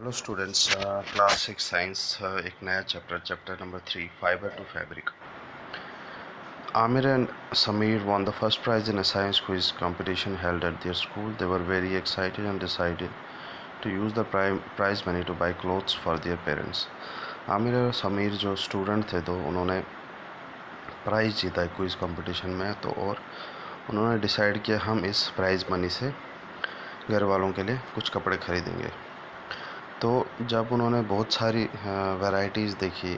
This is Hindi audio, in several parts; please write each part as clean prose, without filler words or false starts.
हेलो स्टूडेंट्स, क्लास 6 साइंस, एक नया chapter number 3, fibre to fabric. Amir and Samir won the first prize in a science quiz competition held at their school. They were very excited and decided to use the prize money to buy clothes for their parents. Aamir और समीर जो स्टूडेंट थे तो उन्होंने प्राइज़ जीता है क्विज़ कंपटीशन में, तो और उन्होंने डिसाइड किया हम इस प्राइज़ मनी से घर वालों के लिए कुछ कपड़े खरीदेंगे. तो जब उन्होंने बहुत सारी वैराइटीज़ देखी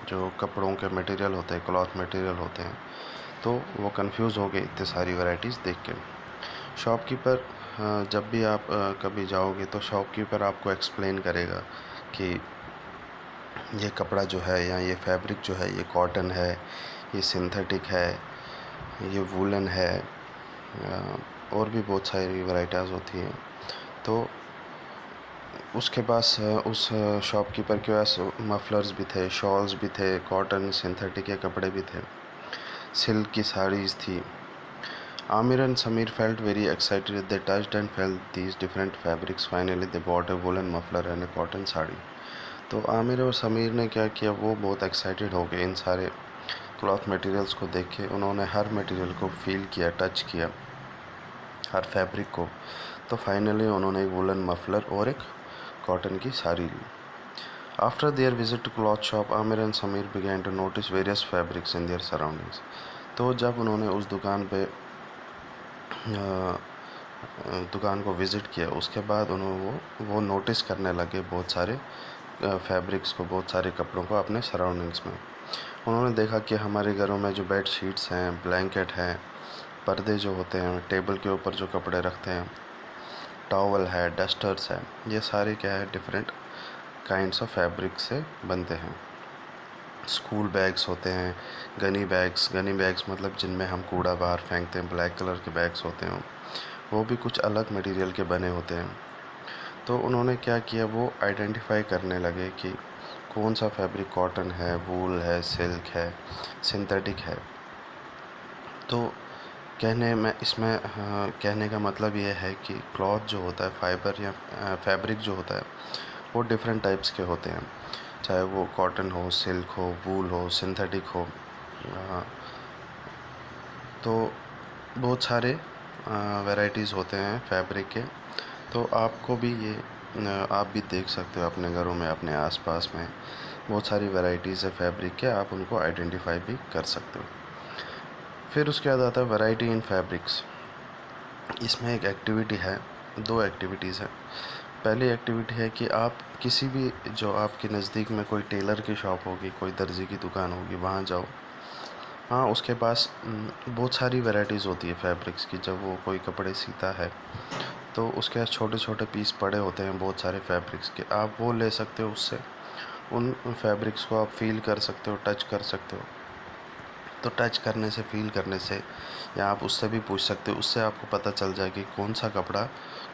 जो कपड़ों के मटेरियल होते हैं, क्लॉथ मटेरियल होते हैं, तो वो कंफ्यूज हो गए इतने सारी वैराइटीज़ देख के. शॉपकीपर, जब भी आप कभी जाओगे तो शॉपकीपर आपको एक्सप्लेन करेगा कि ये कपड़ा जो है या ये फैब्रिक जो है ये कॉटन है, ये सिंथेटिक है, ये वूलन है, और भी बहुत सारी वैराइटीज़ होती हैं. तो उसके पास उस शॉपकीपर के पास मफलर्स भी थे, शॉल्स भी थे, कॉटन सिंथेटिक के कपड़े भी थे, सिल्क की साड़ीज़ थी. Amir and Samir felt very excited. They touched and felt these different fabrics. Finally, they bought a woolen muffler and a cotton sari. तो आमिर और समीर ने क्या किया, वो बहुत एक्साइटेड हो गए इन सारे क्लॉथ मटेरियल्स को देख के. उन्होंने हर मटेरियल को फील किया, टच किया, हर फैब्रिक को. तो फाइनली उन्होंने एक वुलन मफलर और एक कॉटन की साड़ी ली. After their visit to cloth shop, Amir and Samir began to notice various fabrics in their surroundings. तो जब उन्होंने उस दुकान को विज़िट किया, उसके बाद उन्होंने वो नोटिस करने लगे बहुत सारे फैब्रिक्स को, बहुत सारे कपड़ों को अपने सराउंडिंग्स में. उन्होंने देखा कि हमारे घरों में जो बेड शीट्स हैं, ब्लैंकेट हैं, पर्दे जो होते हैं, टेबल के ऊपर जो कपड़े रखते हैं, टॉवल है, डस्टर्स है, ये सारे क्या है, डिफरेंट काइंड्स ऑफ फैब्रिक से बनते हैं. स्कूल बैग्स होते हैं, गनी बैग्स मतलब जिनमें हम कूड़ा बाहर फेंकते हैं, ब्लैक कलर के बैग्स होते हैं, वो भी कुछ अलग मटेरियल के बने होते हैं. तो उन्होंने क्या किया, वो आइडेंटिफाई करने लगे कि कौन सा फैब्रिक कॉटन है, वूल है, सिल्क है, सिंथेटिक है. तो कहने का मतलब ये है कि क्लॉथ जो होता है, फाइबर या फैब्रिक जो होता है, वो डिफरेंट टाइप्स के होते हैं, चाहे वो कॉटन हो, सिल्क हो, वूल हो, सिंथेटिक हो. तो बहुत सारे वैराइटीज़ होते हैं फैब्रिक के. तो आपको भी आप भी देख सकते हो अपने घरों में, अपने आसपास में बहुत सारी वैराइटीज़ है फैब्रिक के, आप उनको आइडेंटिफाई भी कर सकते हो. फिर उसके बाद आता है वैरायटी इन फैब्रिक्स. इसमें एक एक्टिविटी है, दो एक्टिविटीज़ हैं. पहली एक्टिविटी है कि आप किसी भी जो आपके नज़दीक में कोई टेलर की शॉप होगी, कोई दर्जी की दुकान होगी, वहाँ जाओ. हाँ, उसके पास बहुत सारी वैराइटीज़ होती है फैब्रिक्स की. जब वो कोई कपड़े सीता है तो उसके पास छोटे छोटे पीस पड़े होते हैं बहुत सारे फैब्रिक्स के. आप वो ले सकते हो उससे, उन फैब्रिक्स को आप फील कर सकते हो, टच कर सकते हो. तो टच करने से, फील करने से, या आप उससे भी पूछ सकते हो, उससे आपको पता चल जाए कि कौन सा कपड़ा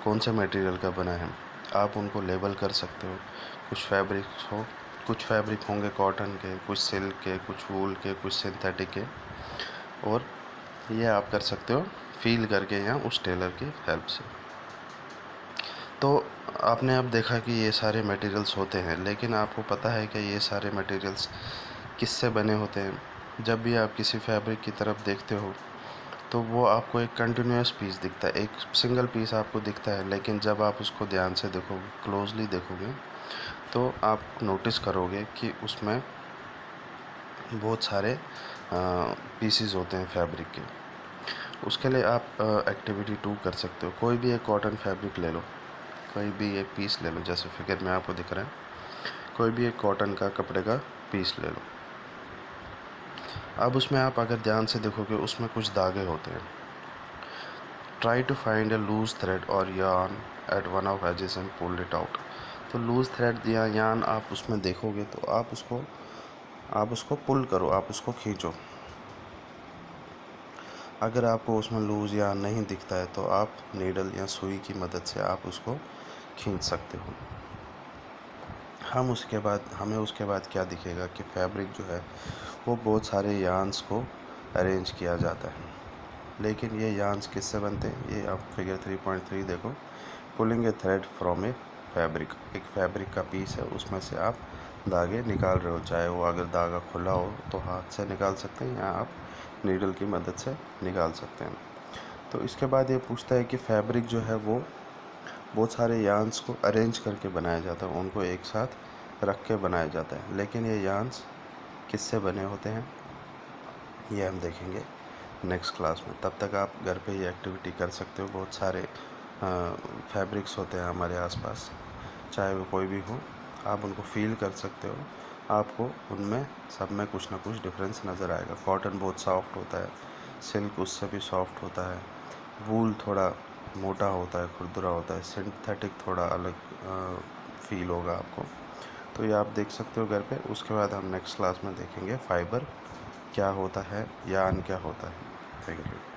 कौन से मटेरियल का बना है. आप उनको लेबल कर सकते हो. कुछ फैब्रिक होंगे कॉटन के, कुछ सिल्क के, कुछ वूल के, कुछ सिंथेटिक के, और ये आप कर सकते हो फील करके या उस टेलर की हेल्प से. तो आपने अब देखा कि ये सारे मटेरियल्स होते हैं, लेकिन आपको पता है कि ये सारे मटेरियल्स किससे बने होते हैं. जब भी आप किसी फैब्रिक की तरफ देखते हो तो वो आपको एक कंटिन्यूस पीस दिखता है, एक सिंगल पीस आपको दिखता है. लेकिन जब आप उसको ध्यान से देखोगे, क्लोजली देखोगे, तो आप नोटिस करोगे कि उसमें बहुत सारे पीसीज होते हैं फैब्रिक के. उसके लिए आप एक्टिविटी 2 कर सकते हो. कोई भी एक कॉटन फैब्रिक ले लो, कोई भी एक पीस ले लो, जैसे फिगर में आपको दिख रहा है, कोई भी एक कॉटन का कपड़े का पीस ले लो. अब उसमें आप अगर ध्यान से देखोगे, उसमें कुछ धागे होते हैं. Try to find a loose thread or yarn at one of edges and pull it out. तो लूज थ्रेड या यार्न आप उसमें देखोगे तो आप उसको पुल करो, आप उसको खींचो. अगर आपको उसमें लूज यार्न नहीं दिखता है तो आप नीडल या सुई की मदद से आप उसको खींच सकते हो. हमें उसके बाद क्या दिखेगा कि फैब्रिक जो है वो बहुत सारे यार्न्स को अरेंज किया जाता है. लेकिन ये यार्न्स किससे बनते हैं, ये आप फिगर 3.3 देखो. पुलिंग ए थ्रेड फ्रॉम ए एक फैब्रिक का पीस है, उसमें से आप धागे निकाल रहे हो। चाहे वो अगर धागा खुला हो तो हाथ से निकाल सकते हैं या आप नीडल की मदद से निकाल सकते हैं। तो इसके बाद ये पूछता है कि फैब्रिक जो है वो बहुत सारे यार्न्स को अरेंज करके बनाया जाता है, उनको एक साथ रख के बनाया जाता है। लेकिन ये यार्न्स किससे बने होते हैं ये हम देखेंगे नेक्स्ट क्लास में। तब तक आप घर पे ये एक्टिविटी कर सकते हो। बहुत सारे फैब्रिक्स होते हैं हमारे आसपास, चाहे वो कोई भी हो, आप उनको फील कर सकते हो। आपको उनमें सब में कुछ ना कुछ डिफरेंस नज़र आएगा। कॉटन बहुत सॉफ्ट होता है, सिल्क उससे भी सॉफ्ट होता है, वूल थोड़ा मोटा होता है, खुरदुरा होता है, सिंथेटिक थोड़ा अलग फील होगा आपको। तो ये आप देख सकते हो घर पे। उसके बाद हम नेक्स्ट क्लास में देखेंगे फाइबर क्या होता है, यार्न क्या होता है। Thank you.